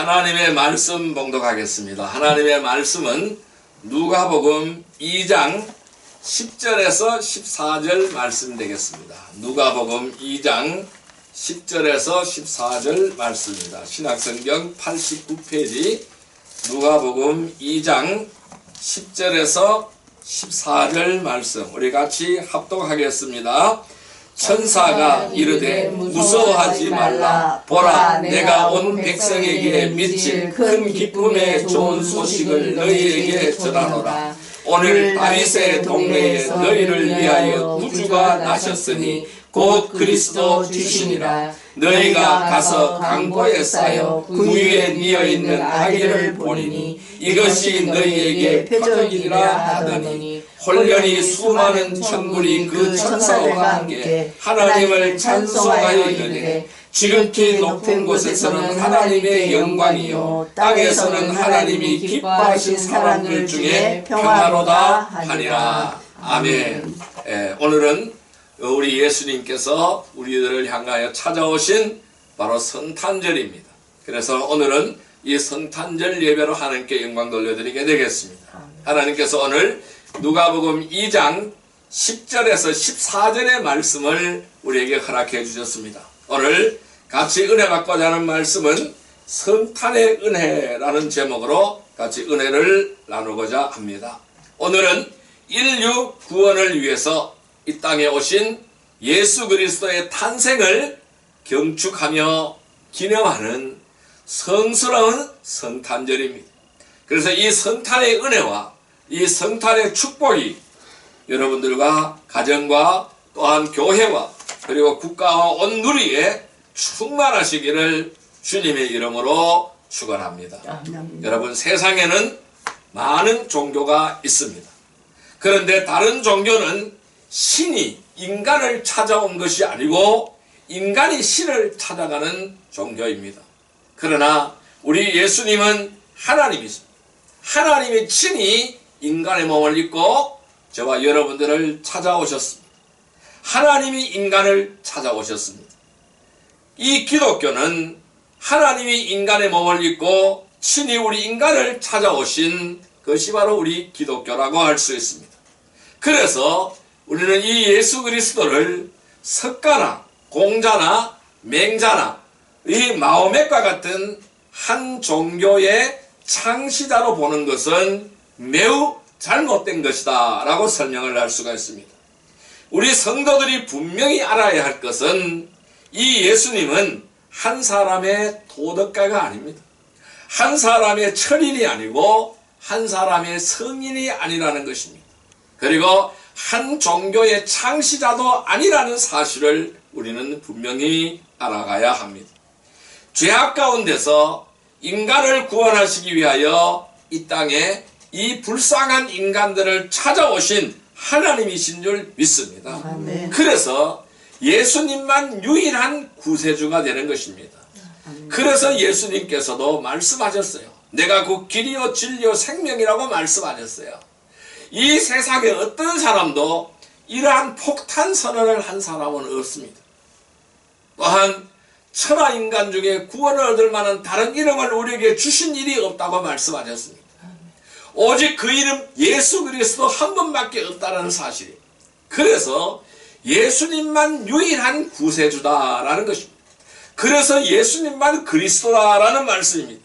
하나님의 말씀 봉독하겠습니다. 하나님의 말씀은 누가복음 2장 10절에서 14절 말씀 되겠습니다. 누가복음 2장 10절에서 14절 말씀입니다. 신약성경 89페이지 누가복음 2장 10절에서 14절 말씀 우리 같이 합독하겠습니다. 천사가 이르되 무서워하지 말라. 보라, 내가 온 백성에게 미칠 큰 기쁨의 좋은 소식을 너희에게 전하노라. 오늘 다윗의 동네에 너희를 위하여 구주가 나셨으니 곧 그리스도 주시니라. 너희가 가서 강보에 쌓여 그 위에 뉘어있는 아기를 보리니 이것이 너희에게 표적이라 하더니 홀련히 수많은 천군이 그 천사와 함께 하나님을 찬송하여 이르되 지극히 높은 곳에서는 하나님의 영광이요 땅에서는 하나님이 기뻐하신 사람들 중에 평화로다 하니라. 아멘. 오늘은 우리 예수님께서 우리들을 향하여 찾아오신 바로 성탄절입니다. 그래서 오늘은 이 성탄절 예배로 하나님께 영광 돌려드리게 되겠습니다. 하나님께서 오늘 누가복음 2장 10절에서 14절의 말씀을 우리에게 허락해 주셨습니다. 오늘 같이 은혜 받고자 하는 말씀은 성탄의 은혜라는 제목으로 같이 은혜를 나누고자 합니다. 오늘은 인류 구원을 위해서 이 땅에 오신 예수 그리스도의 탄생을 경축하며 기념하는 성스러운 성탄절입니다. 그래서 이 성탄의 은혜와 이 성탄의 축복이 여러분들과 가정과 또한 교회와 그리고 국가와 온 누리에 충만하시기를 주님의 이름으로 축원합니다. 여러분, 세상에는 많은 종교가 있습니다. 그런데 다른 종교는 신이 인간을 찾아온 것이 아니고 인간이 신을 찾아가는 종교입니다. 그러나 우리 예수님은 하나님이십니다. 하나님이 친히 인간의 몸을 입고 저와 여러분들을 찾아오셨습니다. 하나님이 인간을 찾아오셨습니다. 이 기독교는 하나님이 인간의 몸을 입고 친히 우리 인간을 찾아오신 것이 바로 우리 기독교라고 할 수 있습니다. 그래서 우리는 이 예수 그리스도를 석가나 공자나 맹자나 이 마호멧과 같은 한 종교의 창시자로 보는 것은 매우 잘못된 것이다 라고 설명을 할 수가 있습니다. 우리 성도들이 분명히 알아야 할 것은 이 예수님은 한 사람의 도덕가가 아닙니다. 한 사람의 철인이 아니고 한 사람의 성인이 아니라는 것입니다. 그리고 한 종교의 창시자도 아니라는 사실을 우리는 분명히 알아가야 합니다. 죄악 가운데서 인간을 구원하시기 위하여 이 땅에 이 불쌍한 인간들을 찾아오신 하나님이신 줄 믿습니다. 아멘. 그래서 예수님만 유일한 구세주가 되는 것입니다. 아멘. 그래서 예수님께서도 말씀하셨어요. 내가 그 길이요 진리요 생명이라고 말씀하셨어요. 이 세상에 어떤 사람도 이러한 폭탄 선언을 한 사람은 없습니다. 또한 천하인간 중에 구원을 얻을 만한 다른 이름을 우리에게 주신 일이 없다고 말씀하셨습니다. 오직 그 이름 예수 그리스도 한 분밖에 없다는 사실이에요. 그래서 예수님만 유일한 구세주다라는 것입니다. 그래서 예수님만 그리스도다라는 말씀입니다.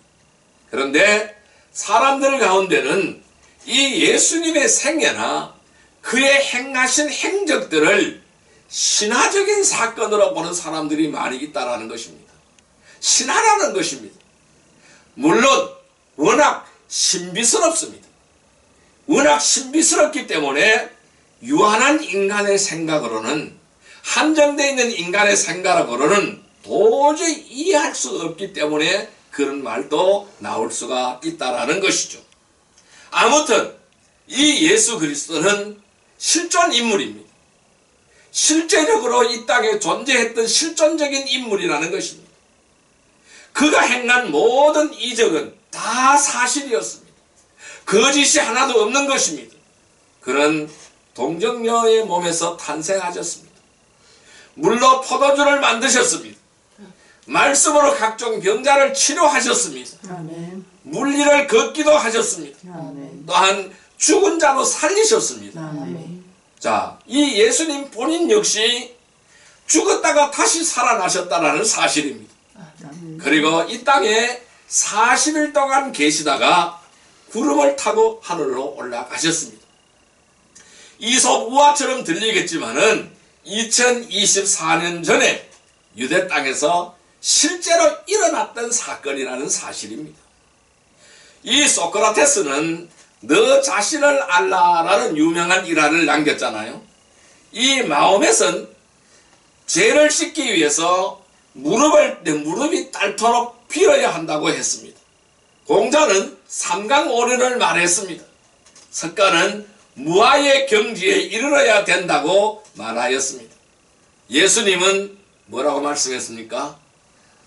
그런데 사람들 가운데는 이 예수님의 생애나 그의 행하신 행적들을 신화적인 사건으로 보는 사람들이 많이 있다라는 것입니다. 신화라는 것입니다. 물론 워낙 신비스럽습니다. 워낙 신비스럽기 때문에 유한한 인간의 생각으로는 한정되어 있는 인간의 생각으로는 도저히 이해할 수 없기 때문에 그런 말도 나올 수가 있다라는 것이죠. 아무튼 이 예수 그리스도는 실존 인물입니다. 실제적으로 이 땅에 존재했던 실존적인 인물이라는 것입니다. 그가 행한 모든 이적은 다 사실이었습니다. 거짓이 하나도 없는 것입니다. 그는 동정녀의 몸에서 탄생하셨습니다. 물로 포도주를 만드셨습니다. 말씀으로 각종 병자를 치료하셨습니다. 아멘. 물리를 걷기도 하셨습니다. 아멘. 또한 죽은 자도 살리셨습니다. 아멘. 자, 이 예수님 본인 역시 죽었다가 다시 살아나셨다라는 사실입니다. 아멘. 그리고 이 땅에 40일 동안 계시다가 구름을 타고 하늘로 올라가셨습니다. 이솝 우화처럼 들리겠지만은 2024년 전에 유대 땅에서 실제로 일어났던 사건이라는 사실입니다. 이 소크라테스는 너 자신을 알라라는 유명한 일화를 남겼잖아요. 이 마호멧은 죄를 씻기 위해서 무릎이 닳도록 빌어야 한다고 했습니다. 공자는 삼강오륜을 말했습니다. 석가는 무아의 경지에 이르러야 된다고 말하였습니다. 예수님은 뭐라고 말씀했습니까?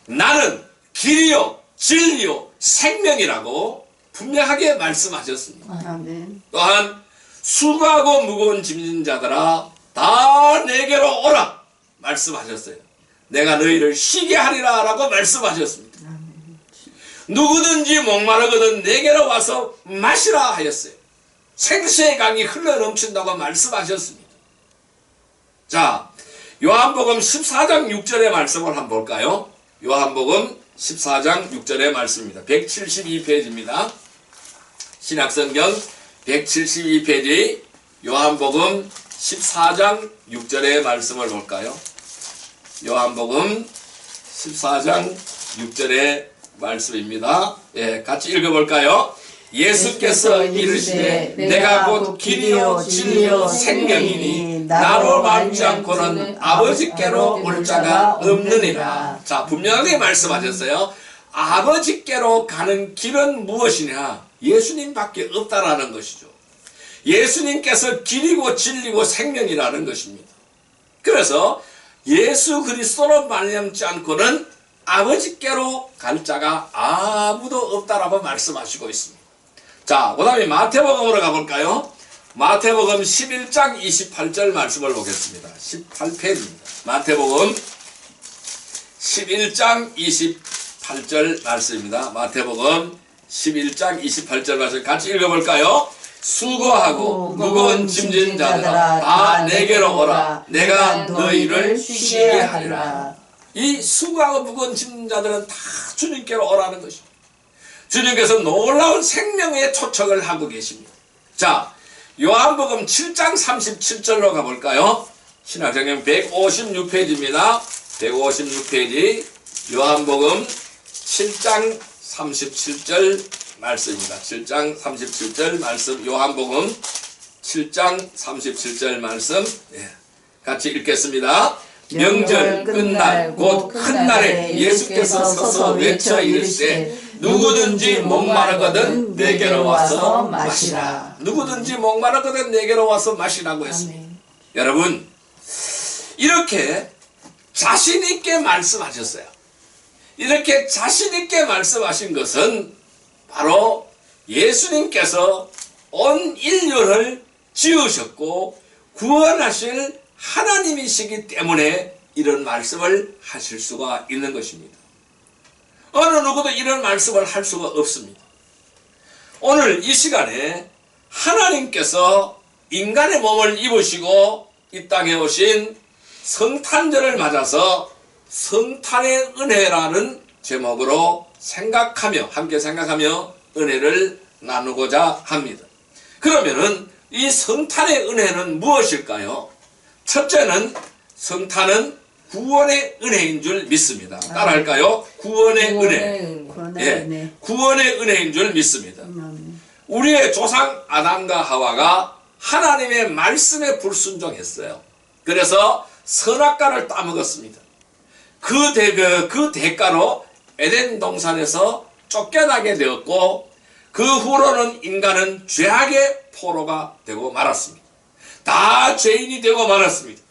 나는 길이요 진리요 생명이라고 분명하게 말씀하셨습니다. 아멘. 또한 수고하고 무거운 짐진 자들아 다 내게로 오라 말씀하셨어요. 내가 너희를 쉬게 하리라 라고 말씀하셨습니다. 누구든지 목마르거든 내게로 와서 마시라 하였어요. 생수의 강이 흘러넘친다고 말씀하셨습니다. 자, 요한복음 14장 6절의 말씀을 한번 볼까요? 요한복음 14장 6절의 말씀입니다. 172페이지입니다. 신약성경 172페이지 요한복음 14장 6절의 말씀을 볼까요? 요한복음 14장 6절의 말씀입니다. 예, 같이 읽어볼까요? 예수께서 이르시되 내가 곧 길이요 진리요 생명이니 나로 말지 않고는 아버지께로 올 자가 없느니라. 자, 분명하게 말씀하셨어요. 아버지께로 가는 길은 무엇이냐? 예수님밖에 없다라는 것이죠. 예수님께서 길이고 진리고 생명이라는 것입니다. 그래서 예수 그리스도로 말미암지 않고는 아버지께로 갈 자가 아무도 없다라고 말씀하시고 있습니다. 자, 그 다음에 마태복음으로 가볼까요? 마태복음 11장 28절 말씀을 보겠습니다. 18페이지입니다. 마태복음 11장 28절 말씀입니다. 마태복음 11장 28절 말씀 같이 읽어볼까요? 수고하고 무거운 짐진 자들아 다 내게로 오라. 내가 너희를 쉬게 하리라. 이 수고하고 무거운 짐진 자들은 다 주님께로 오라는 것입니다. 주님께서 놀라운 생명의 초청을 하고 계십니다. 자, 요한복음 7장 37절로 가볼까요? 신약성경 156페이지입니다. 156페이지 요한복음 7장 37절 말씀입니다. 7장 37절 말씀 요한복음 7장 37절 말씀 같이 읽겠습니다. 명절 끝날 곧 큰 날에 예수께서 서서 외쳐 이르시되 누구든지 목마르거든 내게로 와서 마시라. 누구든지 목마르거든 내게로 와서 마시라고 했습니다. 여러분, 이렇게 자신 있게 말씀하셨어요. 이렇게 자신 있게 말씀하신 것은 바로 예수님께서 온 인류를 지으셨고 구원하실 하나님이시기 때문에 이런 말씀을 하실 수가 있는 것입니다. 어느 누구도 이런 말씀을 할 수가 없습니다. 오늘 이 시간에 하나님께서 인간의 몸을 입으시고 이 땅에 오신 성탄절을 맞아서 성탄의 은혜라는 제목으로 함께 생각하며 은혜를 나누고자 합니다. 그러면은 이 성탄의 은혜는 무엇일까요? 첫째는 성탄은 구원의 은혜인 줄 믿습니다. 따라할까요? 구원의 은혜. 예, 구원의 은혜인 줄 믿습니다. 우리의 조상 아담과 하와가 하나님의 말씀에 불순종했어요. 그래서 선악과를 따먹었습니다. 그 대가로 에덴 동산에서 쫓겨나게 되었고 그 후로는 인간은 죄악의 포로가 되고 말았습니다. 다 죄인이 되고 말았습니다.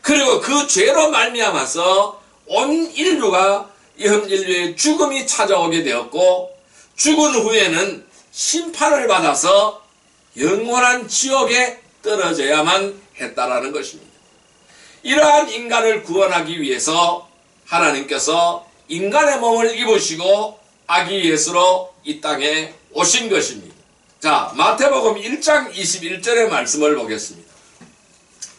그리고 그 죄로 말미암아서 온 인류가 현 인류의 죽음이 찾아오게 되었고 죽은 후에는 심판을 받아서 영원한 지옥에 떨어져야만 했다라는 것입니다. 이러한 인간을 구원하기 위해서 하나님께서 인간의 몸을 입으시고 아기 예수로 이 땅에 오신 것입니다. 자, 마태복음 1장 21절의 말씀을 보겠습니다.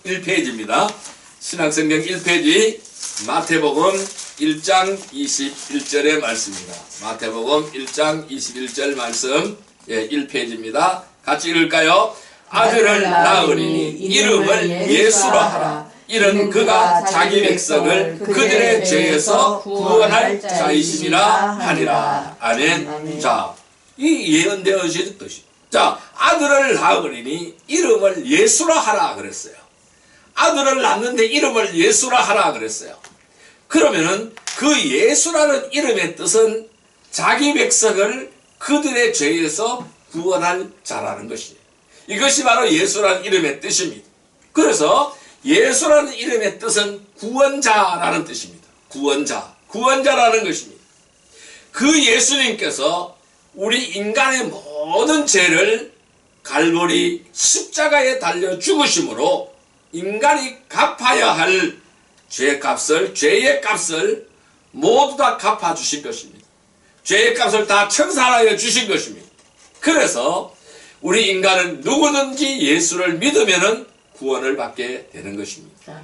1페이지입니다. 신약성경 1페이지 마태복음 1장 21절의 말씀입니다. 마태복음 1장 21절 말씀 1페이지입니다. 같이 읽을까요? 아들을 낳으리니 이름을 예수라 하라. 이는 그가 자기 백성을 그들의 죄에서 구원할 자이심이라 하니라. 아멘. 자, 이 예언되어진 뜻이. 자, 아들을 낳으리니 이름을 예수라 하라 그랬어요. 아들을 낳는데 이름을 예수라 하라 그랬어요. 그러면은 그 예수라는 이름의 뜻은 자기 백성을 그들의 죄에서 구원할 자라는 것이에요. 이것이 바로 예수라는 이름의 뜻입니다. 그래서 예수라는 이름의 뜻은 구원자라는 뜻입니다. 구원자라는 것입니다. 그 예수님께서 우리 인간의 모든 죄를 갈보리 십자가에 달려 죽으심으로 인간이 갚아야 할 죄의 값을 모두 다 갚아주신 것입니다. 죄의 값을 다 청산하여 주신 것입니다. 그래서 우리 인간은 누구든지 예수를 믿으면은 구원을 받게 되는 것입니다.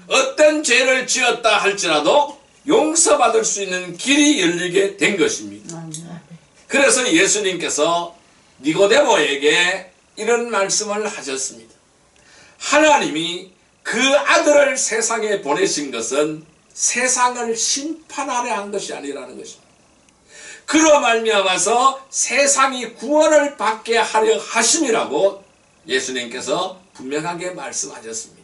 어떤 죄를 지었다 할지라도 용서받을 수 있는 길이 열리게 된 것입니다. 그래서 예수님께서 니고데모에게 이런 말씀을 하셨습니다. 하나님이 그 아들을 세상에 보내신 것은 세상을 심판하려 한 것이 아니라는 것입니다. 그로 말미암아서 세상이 구원을 받게 하려 하심이라고 예수님께서 분명하게 말씀하셨습니다.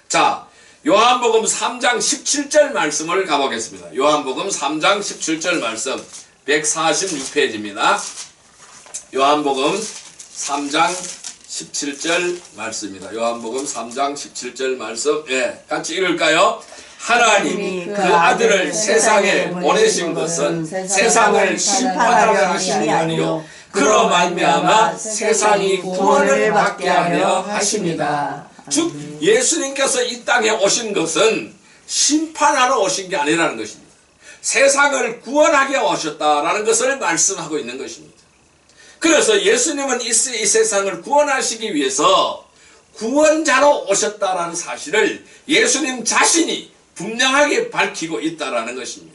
자, 요한복음 3장 17절 말씀을 가보겠습니다. 요한복음 3장 17절 말씀 146페이지입니다. 요한복음 3장 17절 말씀입니다. 요한복음 3장 17절 말씀 같이 읽을까요? 하나님이 그 아들을 세상에 보내신 것은 세상을 심판하려 하심이 아니요 그로 말미암아 세상이 구원을 받게 하려 하십니다. 즉 예수님께서 이 땅에 오신 것은 심판하러 오신 게 아니라는 것입니다. 세상을 구원하게 오셨다라는 것을 말씀하고 있는 것입니다. 그래서 예수님은 이 세상을 구원하시기 위해서 구원자로 오셨다라는 사실을 예수님 자신이 분명하게 밝히고 있다라는 것입니다.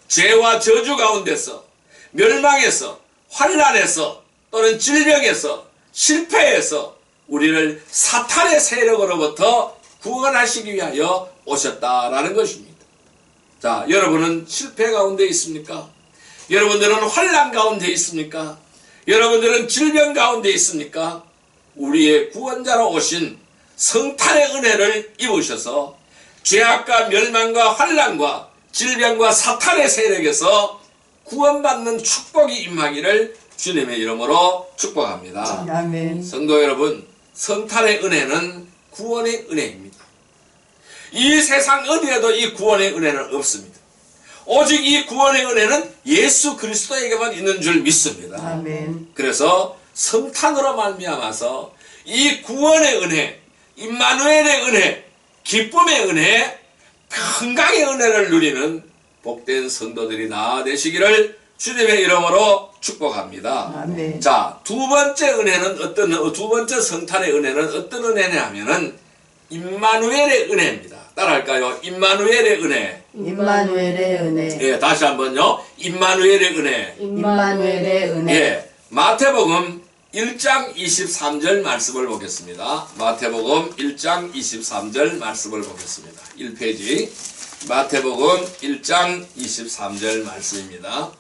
죄와 저주 가운데서 멸망에서 환난에서 또는 질병에서 실패에서 우리를 사탄의 세력으로부터 구원하시기 위하여 오셨다라는 것입니다. 자, 여러분은 실패 가운데 있습니까? 여러분들은 환난 가운데 있습니까? 여러분들은 질병 가운데 있습니까? 우리의 구원자로 오신 성탄의 은혜를 입으셔서 죄악과 멸망과 환난과 질병과 사탄의 세력에서 구원받는 축복이 임하기를 주님의 이름으로 축복합니다. 아멘. 성도 여러분, 성탄의 은혜는 구원의 은혜입니다. 이 세상 어디에도 이 구원의 은혜는 없습니다. 오직 이 구원의 은혜는 예수 그리스도에게만 있는 줄 믿습니다. 아멘. 그래서 성탄으로 말미암아서 이 구원의 은혜, 임마누엘의 은혜, 기쁨의 은혜, 평강의 은혜를 누리는 복된 성도들이 다 되시기를 주님의 이름으로 축복합니다. 아멘. 자, 두 번째 은혜는 두 번째 성탄의 은혜는 어떤 은혜냐 하면은 임마누엘의 은혜입니다. 따라할까요? 임마누엘의 은혜. 임마누엘의 은혜. 예, 다시 한번요. 임마누엘의 은혜. 임마누엘의 은혜. 예, 마태복음 1장 23절 말씀을 보겠습니다. 마태복음 1장 23절 말씀을 보겠습니다. 1페이지 마태복음 1장 23절 말씀입니다.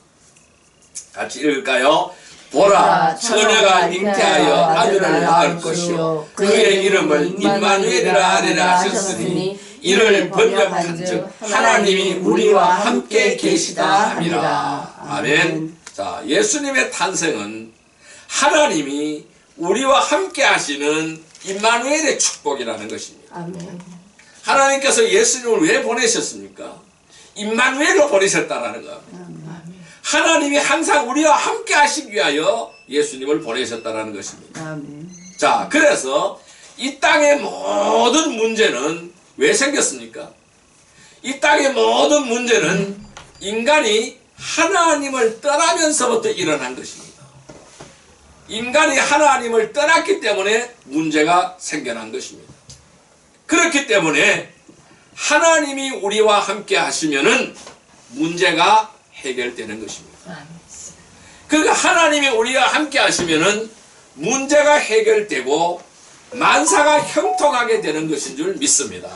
같이 읽을까요? 보라, 처녀가 잉태하여 아들을 낳을 것이요 그의 이름을 임마누엘이라 하리라 하셨으니 이를 번역한즉 하나님이 우리와 함께 계시다 함이라. 아멘. 자, 예수님의 탄생은 하나님이 우리와 함께 하시는 임마누엘의 축복이라는 것입니다. 아멘. 하나님께서 예수님을 왜 보내셨습니까? 임마누엘로 보내셨다라는 겁니다. 하나님이 항상 우리와 함께 하시기 위하여 예수님을 보내셨다라는 것입니다. 아멘. 자, 그래서 이 땅의 모든 문제는 왜 생겼습니까? 이 땅의 모든 문제는 인간이 하나님을 떠나면서부터 일어난 것입니다. 인간이 하나님을 떠났기 때문에 문제가 생겨난 것입니다. 그렇기 때문에 하나님이 우리와 함께 하시면은 문제가 해결되는 것입니다. 그러니까 하나님이 우리와 함께 하시면은 문제가 해결되고 만사가 형통하게 되는 것인 줄 믿습니다.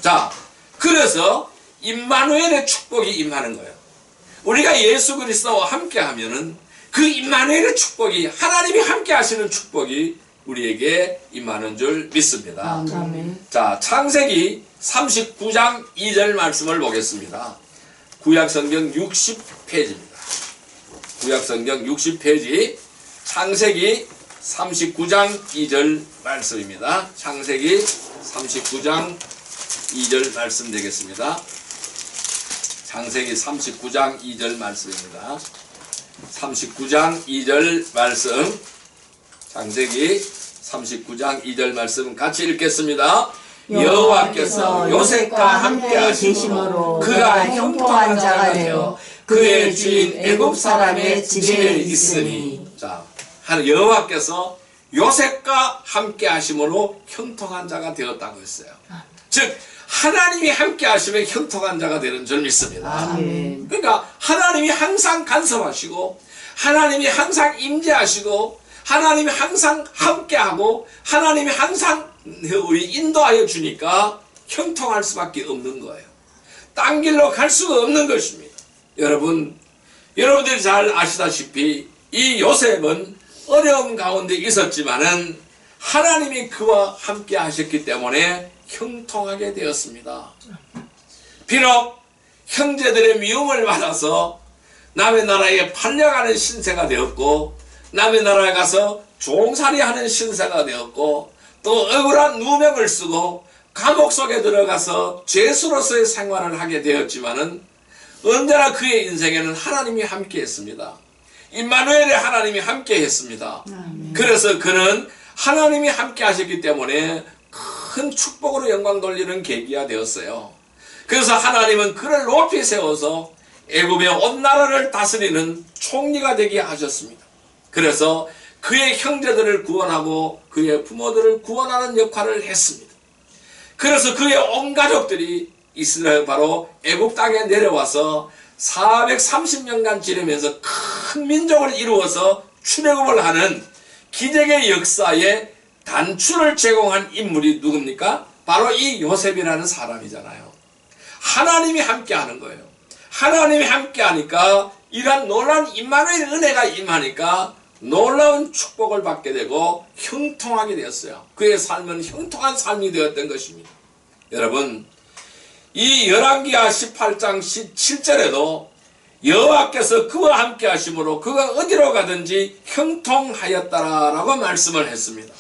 자, 그래서 임마누엘의 축복이 임하는 거예요. 우리가 예수 그리스도와 함께 하면은 그 임마누엘의 축복이, 하나님이 함께 하시는 축복이 우리에게 임하는 줄 믿습니다. 아멘. 자, 창세기 39장 2절 말씀을 보겠습니다. 구약성경 60페이지입니다. 구약성경 60페이지 창세기 39장 2절 말씀입니다. 창세기 39장 2절 말씀 되겠습니다. 창세기 39장 2절 말씀입니다. 39장 2절 말씀, 창세기 39장 2절 말씀 같이 읽겠습니다. 여호와께서 요셉과 함께 하시므로 그가 형통한 자가 되어 그의 주인 애굽 사람의 집에 있으니. 자, 여호와께서 요셉과 함께 하심으로 형통한 자가 되었다고 했어요. 즉 하나님이 함께 하시면 형통한 자가 되는 줄 믿습니다. 아멘. 그러니까 하나님이 항상 간섭하시고 하나님이 항상 임재하시고 하나님이 항상 함께하고 하나님이 항상 우리 인도하여 주니까 형통할 수밖에 없는 거예요. 딴 길로 갈 수가 없는 것입니다. 여러분들이 잘 아시다시피 이 요셉은 어려움 가운데 있었지만은 하나님이 그와 함께 하셨기 때문에 형통하게 되었습니다. 비록 형제들의 미움을 받아서 남의 나라에 팔려가는 신세가 되었고 남의 나라에 가서 종살이하는 신세가 되었고 또 억울한 누명을 쓰고 감옥 속에 들어가서 죄수로서의 생활을 하게 되었지만은 언제나 그의 인생에는 하나님이 함께 했습니다. 임마누엘의 하나님이 함께 했습니다. 그래서 그는 하나님이 함께 하셨기 때문에 큰 축복으로 영광 돌리는 계기가 되었어요. 그래서 하나님은 그를 높이 세워서 애굽의 온 나라를 다스리는 총리가 되게 하셨습니다. 그래서 그의 형제들을 구원하고 그의 부모들을 구원하는 역할을 했습니다. 그래서 그의 온 가족들이 이스라엘 바로 애굽 땅에 내려와서 430년간 지내면서 큰 민족을 이루어서 출애굽을 하는 기적의 역사에 단추를 제공한 인물이 누굽니까? 바로 이 요셉이라는 사람이잖아요. 하나님이 함께 하는 거예요. 하나님이 함께 하니까 이러한 놀라운 임마누엘 은혜가 임하니까 놀라운 축복을 받게 되고 형통하게 되었어요. 그의 삶은 형통한 삶이 되었던 것입니다. 여러분, 이 열왕기하 18장 17절에도 여호와께서 그와 함께 하심으로 그가 어디로 가든지 형통하였다라고 말씀을 했습니다.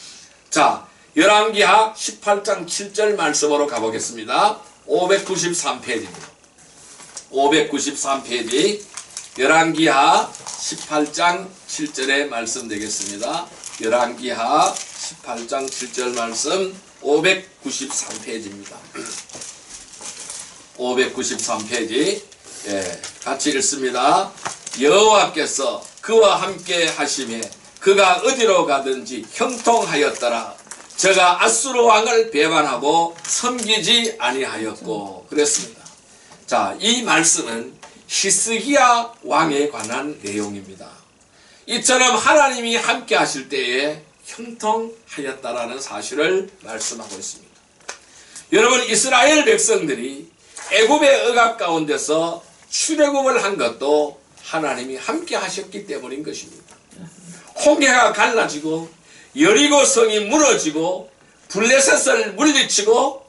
자, 열왕기하 18장 7절 말씀으로 가보겠습니다. 593페이지입니다. 593페이지 열왕기하 18장 7절의 말씀 되겠습니다. 열왕기하 18장 7절 말씀 593페이지입니다. 593페이지 같이 읽습니다. 여호와께서 그와 함께 하심에 그가 어디로 가든지 형통하였더라. 저가 아수르 왕을 배반하고 섬기지 아니하였고 그랬습니다. 자, 이 말씀은 히스기야 왕에 관한 내용입니다. 이처럼 하나님이 함께 하실 때에 형통하였다라는 사실을 말씀하고 있습니다. 여러분, 이스라엘 백성들이 애굽의 억압 가운데서 출애굽을 한 것도 하나님이 함께 하셨기 때문인 것입니다. 홍해가 갈라지고 여리고 성이 무너지고 블레셋을 물리치고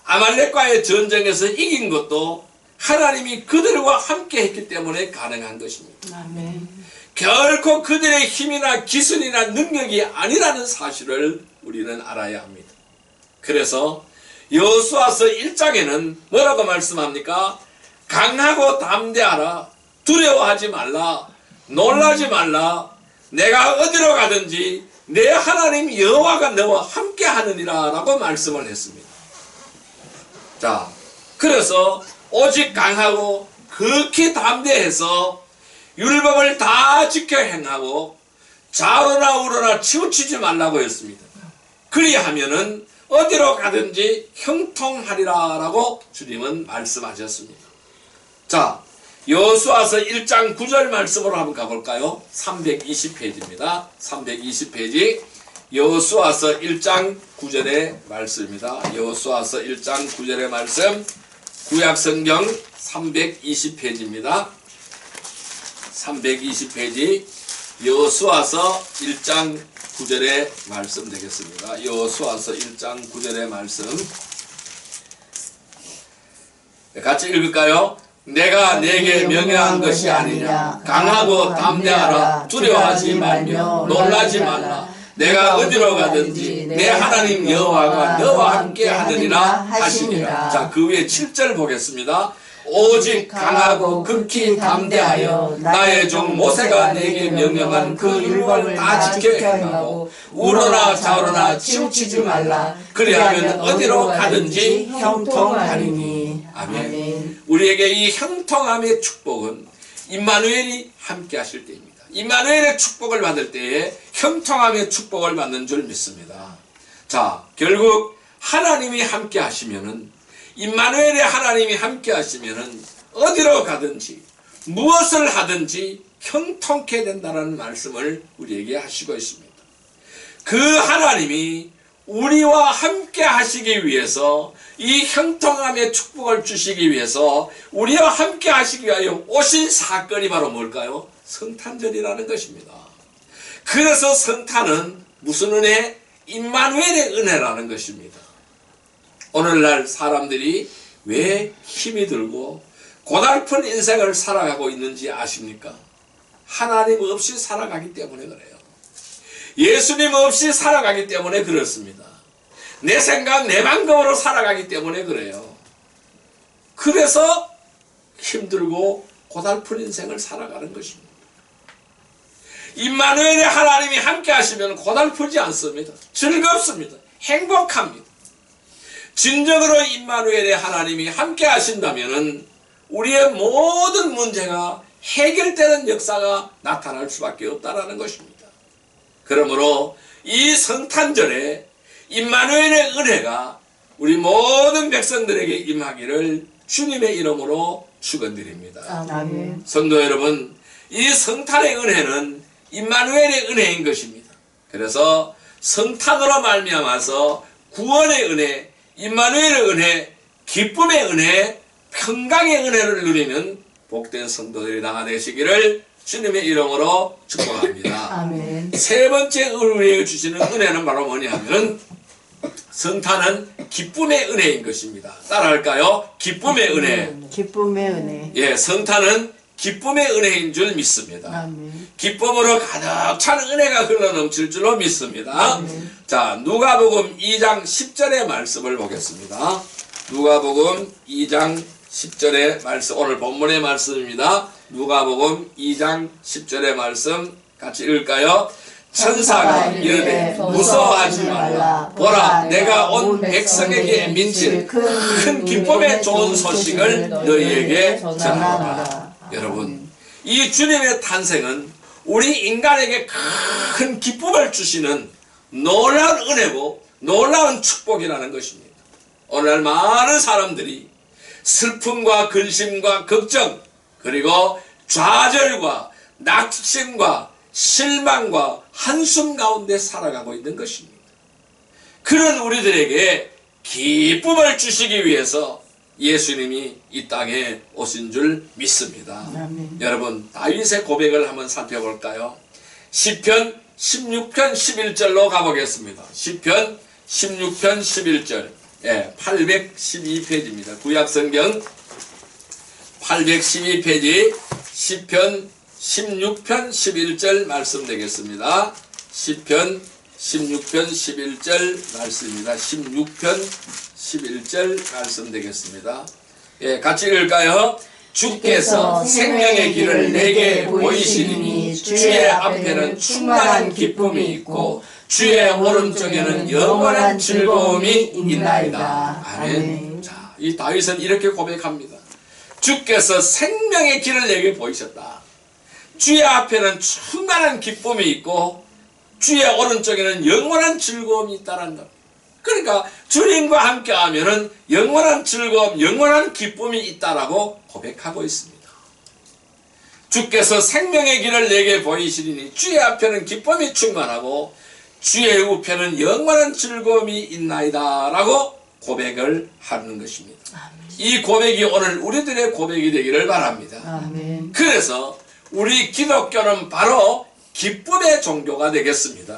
아말렉과의 전쟁에서 이긴 것도 하나님이 그들과 함께 했기 때문에 가능한 것입니다. 아멘. 결코 그들의 힘이나 기술이나 능력이 아니라는 사실을 우리는 알아야 합니다. 그래서 여호수아서 1장에는 뭐라고 말씀합니까? 강하고 담대하라. 두려워하지 말라. 놀라지 말라. 내가 어디로 가든지 내 하나님 여호와가 너와 함께 하느니라 라고 말씀을 했습니다. 자, 그래서 오직 강하고 극히 담대해서 율법을 다 지켜 행하고 좌로나 우로나 치우치지 말라고 했습니다. 그리하면은 어디로 가든지 형통하리라 라고 주님은 말씀하셨습니다. 자, 여호수아서 1장 9절 말씀으로 한번 가볼까요? 320페이지입니다. 320페이지 여호수아서 1장 9절의 말씀입니다. 여호수아서 1장 9절의 말씀, 구약성경 320페이지입니다. 320페이지 여호수아서 1장 9절의 말씀 되겠습니다. 여호수아서 1장 9절의 말씀 같이 읽을까요? 내가 내게 명령한 것이 아니냐. 강하고 담대하라. 두려워하지 말며 놀라지 말라. 내가 어디로 가든지 내 하나님 여호와가 너와 함께 하느니라 하시니라. 자, 그 위에 7절 보겠습니다. 오직 강하고 극히 담대하여 나의 종 모세가 내게 명령한 그 율법을 다 지켜 행하고 우로나 좌로나 치우치지 말라. 그리하면 어디로 가든지 형통하리니. 아멘. 우리에게 이 형통함의 축복은 임마누엘이 함께 하실 때입니다. 임마누엘의 축복을 받을 때에 형통함의 축복을 받는 줄 믿습니다. 자, 결국 하나님이 함께 하시면은, 임마누엘의 하나님이 함께 하시면은 어디로 가든지 무엇을 하든지 형통케 된다는 말씀을 우리에게 하시고 있습니다. 그 하나님이 우리와 함께 하시기 위해서, 이 형통함의 축복을 주시기 위해서 우리와 함께 하시기 위하여 오신 사건이 바로 뭘까요? 성탄절이라는 것입니다. 그래서 성탄은 무슨 은혜? 임마누엘의 은혜라는 것입니다. 오늘날 사람들이 왜 힘이 들고 고달픈 인생을 살아가고 있는지 아십니까? 하나님 없이 살아가기 때문에 그래요. 예수님 없이 살아가기 때문에 그렇습니다. 내 생각, 내 방법으로 살아가기 때문에 그래요. 그래서 힘들고 고달픈 인생을 살아가는 것입니다. 임마누엘의 하나님이 함께 하시면 고달프지 않습니다. 즐겁습니다. 행복합니다. 진정으로 임마누엘의 하나님이 함께 하신다면 우리의 모든 문제가 해결되는 역사가 나타날 수밖에 없다는 것입니다. 그러므로 이 성탄절에 임마누엘의 은혜가 우리 모든 백성들에게 임하기를 주님의 이름으로 축원드립니다. 아멘. 성도 여러분, 이 성탄의 은혜는 임마누엘의 은혜인 것입니다. 그래서 성탄으로 말미암아서 구원의 은혜, 임마누엘의 은혜, 기쁨의 은혜, 평강의 은혜를 누리는 복된 성도들이 다 되시기를 주님의 이름으로 축복합니다. 아멘. 세 번째 우리에게 주시는 은혜는 바로 뭐냐면 성탄은 기쁨의 은혜인 것입니다. 따라할까요? 기쁨의 은혜. 기쁨의 은혜. 예, 성탄은 기쁨의 은혜인 줄 믿습니다. 아멘. 기쁨으로 가득 찬 은혜가 흘러넘칠 줄로 믿습니다. 자, 누가복음 2장 10절의 말씀을 보겠습니다. 누가복음 2장 10절의 말씀, 오늘 본문의 말씀입니다. 누가복음 2장 10절의 말씀 같이 읽을까요? 천사가 이르되 무서워하지 말라. 보라, 내가 온 백성에게 미칠 큰 기쁨의 좋은 소식을 너희에게 전하노라. 여러분, 이 주님의 탄생은 우리 인간에게 큰 기쁨을 주시는 놀라운 은혜고 놀라운 축복이라는 것입니다. 오늘날 많은 사람들이 슬픔과 근심과 걱정, 그리고 좌절과 낙심과 실망과 한숨 가운데 살아가고 있는 것입니다. 그런 우리들에게 기쁨을 주시기 위해서 예수님이 이 땅에 오신 줄 믿습니다. 아멘. 여러분, 다윗의 고백을 한번 살펴볼까요? 시편 16편 11절로 가보겠습니다. 시편 16편 11절, 812페이지입니다. 구약성경 812페이지 시편 16편 11절 말씀 되겠습니다. 시편 16편 11절 말씀입니다. 16편 11절 말씀 되겠습니다. 예, 같이 읽을까요? 주께서 생명의 길을 내게 보이시리니 주의 앞에는 충만한 기쁨이 있고 주의 오른쪽에는 영원한 즐거움이 있나이다. 아멘. 자, 이 다윗은 이렇게 고백합니다. 주께서 생명의 길을 내게 보이셨다. 주의 앞에는 충만한 기쁨이 있고 주의 오른쪽에는 영원한 즐거움이 있다는 것. 그러니까 주님과 함께 하면은 영원한 즐거움, 영원한 기쁨이 있다라고 고백하고 있습니다. 주께서 생명의 길을 내게 보이시리니 주의 앞에는 기쁨이 충만하고 주의 우편은 영원한 즐거움이 있나이다 라고 고백을 하는 것입니다. 이 고백이 오늘 우리들의 고백이 되기를 바랍니다. 아멘. 그래서 우리 기독교는 바로 기쁨의 종교가 되겠습니다.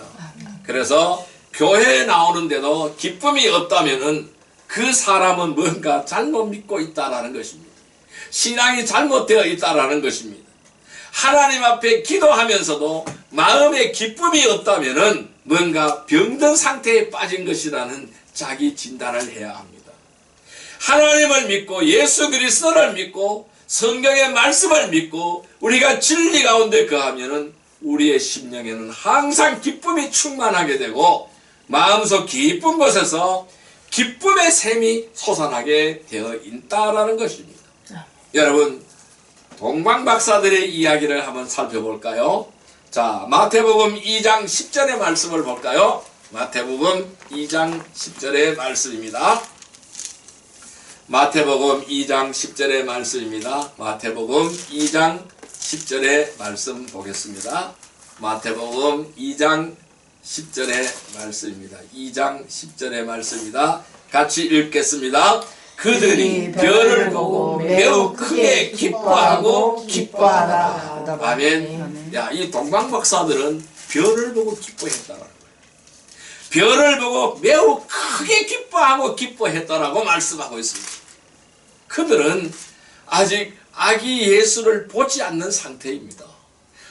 그래서 교회에 나오는데도 기쁨이 없다면은 그 사람은 뭔가 잘못 믿고 있다라는 것입니다. 신앙이 잘못되어 있다라는 것입니다. 하나님 앞에 기도하면서도 마음에 기쁨이 없다면은 뭔가 병든 상태에 빠진 것이라는 자기 진단을 해야 합니다. 하나님을 믿고 예수 그리스도를 믿고 성경의 말씀을 믿고 우리가 진리 가운데 거하면은 우리의 심령에는 항상 기쁨이 충만하게 되고 마음속 깊은 곳에서 기쁨의 샘이 솟아나게 되어 있다라는 것입니다. 여러분, 동방박사들의 이야기를 한번 살펴볼까요? 자, 마태복음 2장 10절의 말씀을 볼까요? 마태복음 2장 10절의 말씀입니다. 마태복음 2장 10절의 말씀입니다. 마태복음 2장 10절의 말씀 보겠습니다. 마태복음 2장 10절의 말씀입니다. 2장 10절의 말씀입니다. 같이 읽겠습니다. 그들이 별을 보고 매우 크게 기뻐하고 기뻐하라. 아멘. 야, 이 동방박사들은 별을 보고 기뻐했다라는 거예요. 별을 보고 매우 크게 기뻐하고 기뻐했다라고 말씀하고 있습니다. 그들은 아직 아기 예수를 보지 않는 상태입니다.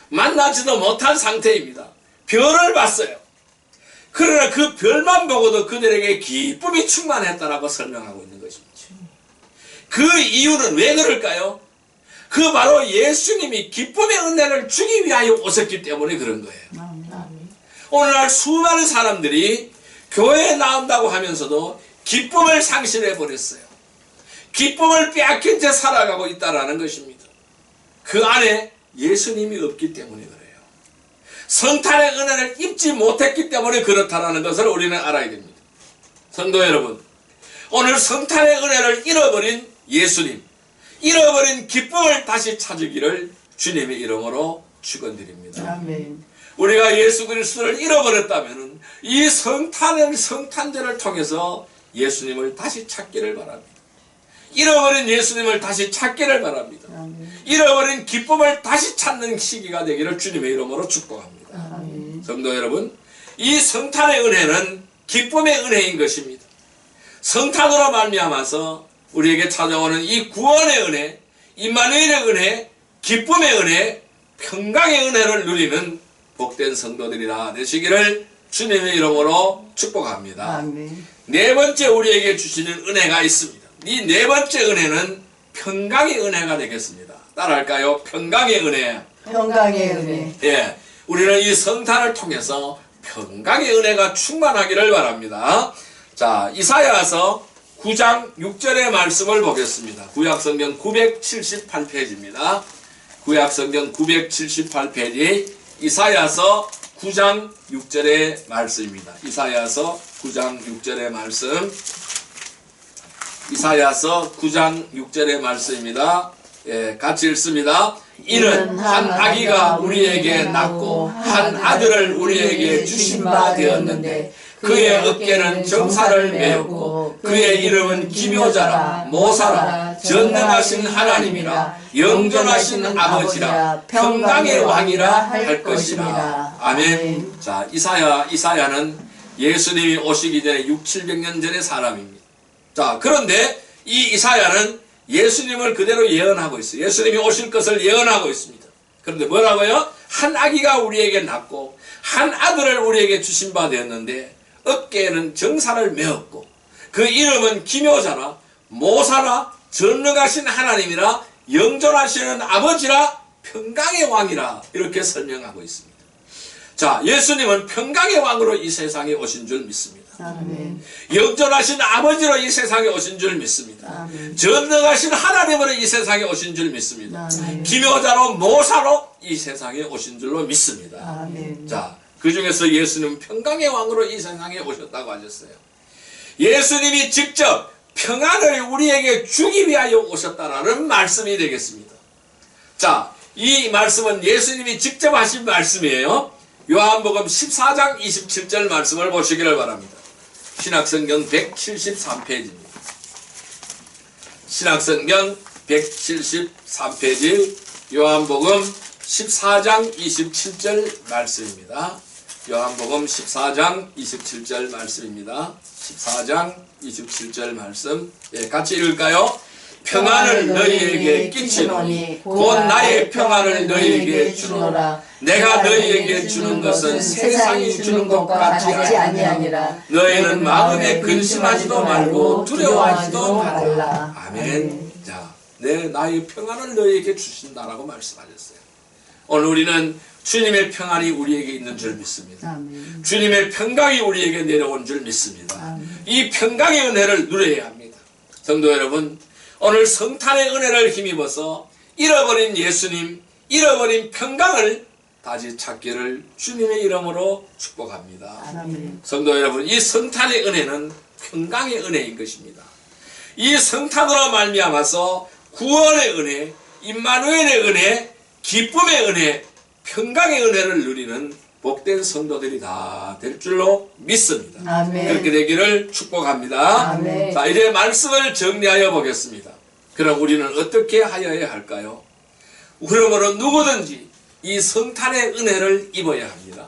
만나지도 못한 상태입니다. 별을 봤어요. 그러나 그 별만 보고도 그들에게 기쁨이 충만했다라고 설명하고 있는 것입니다. 그 이유는 왜 그럴까요? 그 바로 예수님이 기쁨의 은혜를 주기 위하여 오셨기 때문에 그런 거예요. 오늘날 수많은 사람들이 교회에 나온다고 하면서도 기쁨을 상실해 버렸어요. 기쁨을 빼앗긴 채 살아가고 있다는 것입니다. 그 안에 예수님이 없기 때문에 그래요. 성탄의 은혜를 입지 못했기 때문에 그렇다는 것을 우리는 알아야 됩니다. 성도 여러분, 오늘 성탄의 은혜를 잃어버린 예수님, 잃어버린 기쁨을 다시 찾으기를 주님의 이름으로 축원드립니다. 아멘. 우리가 예수 그리스도를 잃어버렸다면 이 성탄절을 통해서 예수님을 다시 찾기를 바랍니다. 잃어버린 예수님을 다시 찾기를 바랍니다. 아멘. 잃어버린 기쁨을 다시 찾는 시기가 되기를 주님의 이름으로 축복합니다. 아멘. 성도 여러분, 이 성탄의 은혜는 기쁨의 은혜인 것입니다. 성탄으로 말미암아서 우리에게 찾아오는 이 구원의 은혜, 임마누엘의 은혜, 기쁨의 은혜, 평강의 은혜를 누리는 복된 성도들이라 되시기를 주님의 이름으로 축복합니다. 아멘. 네 번째 우리에게 주시는 은혜가 있습니다. 이 네 번째 은혜는 평강의 은혜가 되겠습니다. 따라할까요? 평강의 은혜. 평강의 은혜. 예, 우리는 이 성탄을 통해서 평강의 은혜가 충만하기를 바랍니다. 자, 이사야서 9장 6절의 말씀을 보겠습니다. 구약성경 978페이지입니다. 구약성경 978페이지 이사야서 9장 6절의 말씀입니다. 이사야서 9장 6절의 말씀. 이사야서 9장 6절의 말씀입니다. 예, 같이 읽습니다. 이는 한 아기가 우리에게 낳고 한 아들을 우리에게 주신 바 되었는데 그의 어깨는 정사를 메었고 그의 이름은 기묘자라 모사라 전능하신 하나님이라 영존하신 아버지라 평강의 왕이라 할 것이라. 아멘. 자, 이사야는 예수님이 오시기 전에 600~700년 전의 사람입니다. 자, 그런데 이 이사야는 예수님을 그대로 예언하고 있어요. 예수님이 오실 것을 예언하고 있습니다. 그런데 뭐라고요? 한 아기가 우리에게 낳고 한 아들을 우리에게 주신 바 되었는데 어깨에는 정사를 메었고 그 이름은 기묘자라 모사라 전능하신 하나님이라 영존하시는 아버지라 평강의 왕이라 이렇게 설명하고 있습니다. 자, 예수님은 평강의 왕으로 이 세상에 오신 줄 믿습니다. 아멘. 영존하신 아버지로 이 세상에 오신 줄 믿습니다. 아멘. 전능하신 하나님으로 이 세상에 오신 줄 믿습니다. 아멘. 기묘자로 모사로 이 세상에 오신 줄로 믿습니다. 아멘. 자, 그 중에서 예수님 평강의 왕으로 이 세상에 오셨다고 하셨어요. 예수님이 직접 평안을 우리에게 주기 위하여 오셨다라는 말씀이 되겠습니다. 자, 이 말씀은 예수님이 직접 하신 말씀이에요. 요한복음 14장 27절 말씀을 보시기를 바랍니다. 신약성경 173페이지입니다. 신약성경 173페이지 요한복음 14장 27절 말씀입니다. 요한복음 14장 27절 말씀입니다. 14장 27절 말씀, 같이 읽을까요? 평안을 너희에게 끼치노니 곧 나의 평안을 너희에게 주노라. 내가 너희에게 주는 것은 세상이 주는 것과 같지 아니하니라. 너희는 마음에 근심하지도 말고 두려워하지도 말라. 아멘. 자, 나의 평안을 너희에게 주신다라고 말씀하셨어요. 오늘 우리는 주님의 평안이 우리에게 있는 줄 믿습니다. 아멘. 주님의 평강이 우리에게 내려온 줄 믿습니다. 아멘. 이 평강의 은혜를 누려야 합니다. 성도 여러분, 오늘 성탄의 은혜를 힘입어서 잃어버린 예수님, 잃어버린 평강을 다시 찾기를 주님의 이름으로 축복합니다. 아멘. 성도 여러분, 이 성탄의 은혜는 평강의 은혜인 것입니다. 이 성탄으로 말미암아서 구원의 은혜, 임마누엘의 은혜, 기쁨의 은혜, 평강의 은혜를 누리는 복된 성도들이 다 될 줄로 믿습니다. 아멘. 그렇게 되기를 축복합니다. 아멘. 자, 이제 말씀을 정리하여 보겠습니다. 그럼 우리는 어떻게 하여야 할까요? 그러므로 누구든지 이 성탄의 은혜를 입어야 합니다.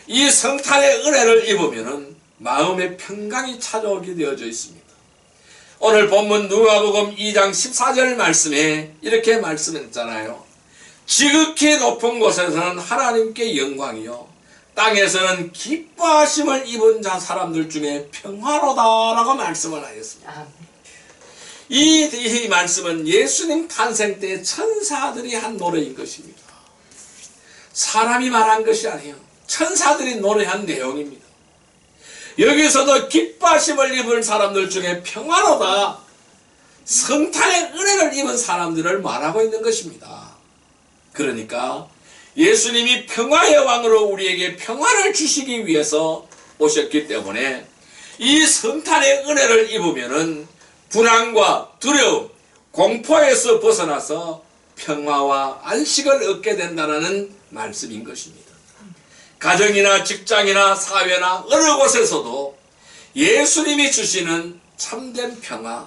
이 성탄의 은혜를 입으면 마음의 평강이 찾아오게 되어져 있습니다. 오늘 본문 누가복음 2장 14절 말씀에 이렇게 말씀했잖아요. 지극히 높은 곳에서는 하나님께 영광이요 땅에서는 기뻐하심을 입은 자 사람들 중에 평화로다라고 말씀을 하였습니다. 아멘. 이 말씀은 예수님 탄생 때 천사들이 한 노래인 것입니다. 사람이 말한 것이 아니에요. 천사들이 노래한 내용입니다. 여기서도 기뻐하심을 입은 사람들 중에 평화로다, 성탄의 은혜를 입은 사람들을 말하고 있는 것입니다. 그러니까 예수님이 평화의 왕으로 우리에게 평화를 주시기 위해서 오셨기 때문에 이 성탄의 은혜를 입으면은 불안과 두려움, 공포에서 벗어나서 평화와 안식을 얻게 된다는 말씀인 것입니다. 가정이나 직장이나 사회나 어느 곳에서도 예수님이 주시는 참된 평화,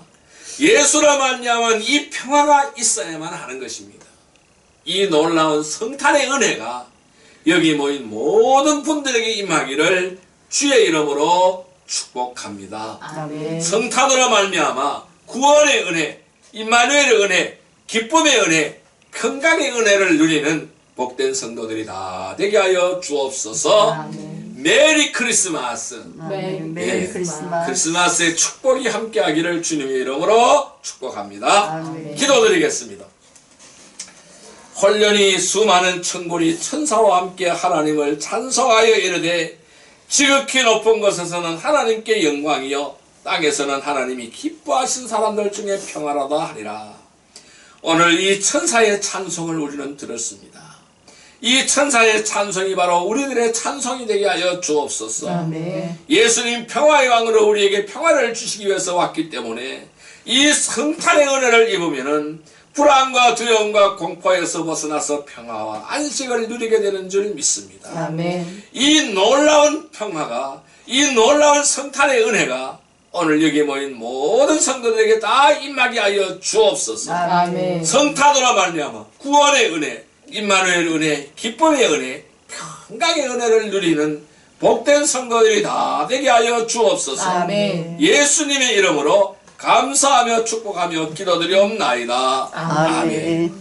예수로 말미암은 이 평화가 있어야만 하는 것입니다. 이 놀라운 성탄의 은혜가 여기 모인 모든 분들에게 임하기를 주의 이름으로 축복합니다. 아멘. 성탄으로 말미암아 구원의 은혜, 임마누엘의 은혜, 기쁨의 은혜, 평강의 은혜를 누리는 복된 성도들이 다 되게 하여 주옵소서. 아멘. 메리 크리스마스. 아멘. 메리 크리스마스. 크리스마스의 축복이 함께하기를 주님의 이름으로 축복합니다. 아멘. 기도드리겠습니다. 홀련히 수많은 천군이 천사와 함께 하나님을 찬송하여 이르되 지극히 높은 곳에서는 하나님께 영광이요 땅에서는 하나님이 기뻐하신 사람들 중에 평화로다 하리라. 오늘 이 천사의 찬송을 우리는 들었습니다. 이 천사의 찬송이 바로 우리들의 찬송이 되게 하여 주옵소서. 아멘. 예수님 평화의 왕으로 우리에게 평화를 주시기 위해서 왔기 때문에 이 성탄의 은혜를 입으면은 불안과 두려움과 공포에서 벗어나서 평화와 안식을 누리게 되는 줄 믿습니다. 아멘. 이 놀라운 평화가, 이 놀라운 성탄의 은혜가 오늘 여기 모인 모든 성도들에게 다 임하게 하여 주옵소서. 아멘. 성탄으로 말미암아 구원의 은혜, 임마누엘 은혜, 기쁨의 은혜, 평강의 은혜를 누리는 복된 성도들이 다 되게 하여 주옵소서. 아멘. 예수님의 이름으로 감사하며 축복하며 기도드리옵나이다. 아멘.